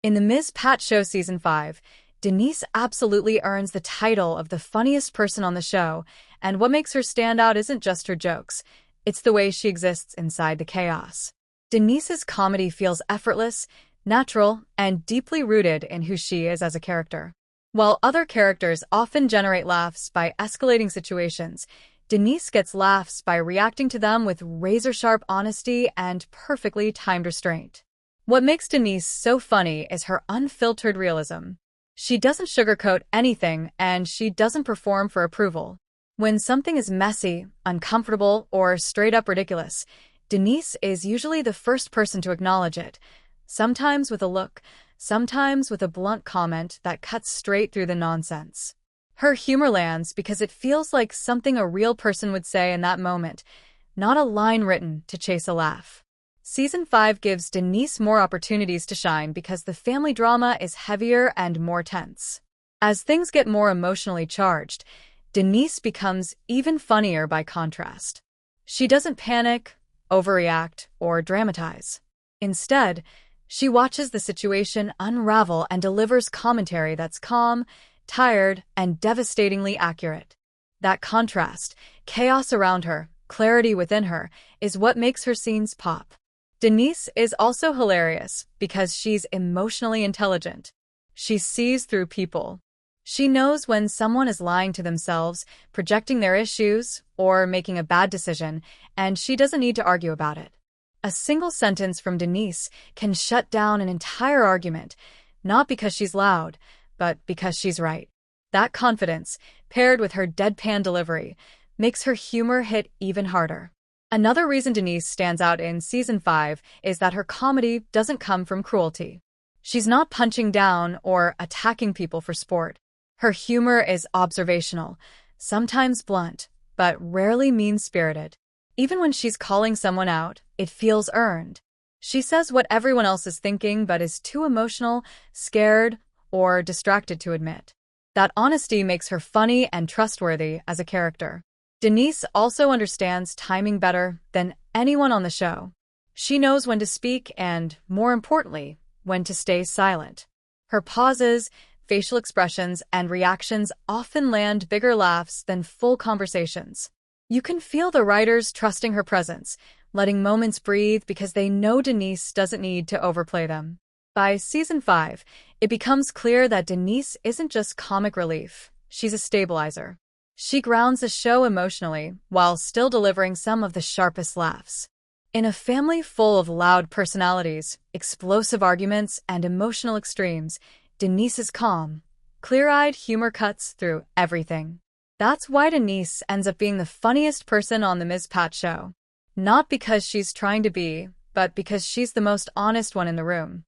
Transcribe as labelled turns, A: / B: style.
A: In the Ms. Pat Show Season 5, Denise absolutely earns the title of the funniest person on the show, and what makes her stand out isn't just her jokes, it's the way she exists inside the chaos. Denise's comedy feels effortless, natural, and deeply rooted in who she is as a character. While other characters often generate laughs by escalating situations, Denise gets laughs by reacting to them with razor-sharp honesty and perfectly timed restraint. What makes Denise so funny is her unfiltered realism. She doesn't sugarcoat anything, and she doesn't perform for approval. When something is messy, uncomfortable, or straight-up ridiculous, Denise is usually the first person to acknowledge it, sometimes with a look, sometimes with a blunt comment that cuts straight through the nonsense. Her humor lands because it feels like something a real person would say in that moment, not a line written to chase a laugh. Season 5 gives Denise more opportunities to shine because the family drama is heavier and more tense. As things get more emotionally charged, Denise becomes even funnier by contrast. She doesn't panic, overreact, or dramatize. Instead, she watches the situation unravel and delivers commentary that's calm, tired, and devastatingly accurate. That contrast, chaos around her, clarity within her, is what makes her scenes pop. Denise is also hilarious because she's emotionally intelligent. She sees through people. She knows when someone is lying to themselves, projecting their issues, or making a bad decision, and she doesn't need to argue about it. A single sentence from Denise can shut down an entire argument, not because she's loud, but because she's right. That confidence, paired with her deadpan delivery, makes her humor hit even harder. Another reason Denise stands out in Season 5 is that her comedy doesn't come from cruelty. She's not punching down or attacking people for sport. Her humor is observational, sometimes blunt, but rarely mean-spirited. Even when she's calling someone out, it feels earned. She says what everyone else is thinking but is too emotional, scared, or distracted to admit. That honesty makes her funny and trustworthy as a character. Denise also understands timing better than anyone on the show. She knows when to speak and, more importantly, when to stay silent. Her pauses, facial expressions, and reactions often land bigger laughs than full conversations. You can feel the writers trusting her presence, letting moments breathe because they know Denise doesn't need to overplay them. By Season 5, it becomes clear that Denise isn't just comic relief, she's a stabilizer. She grounds the show emotionally while still delivering some of the sharpest laughs. In a family full of loud personalities, explosive arguments, and emotional extremes, Denise's calm, clear-eyed humor cuts through everything. That's why Denise ends up being the funniest person on the Ms. Pat Show. Not because she's trying to be, but because she's the most honest one in the room.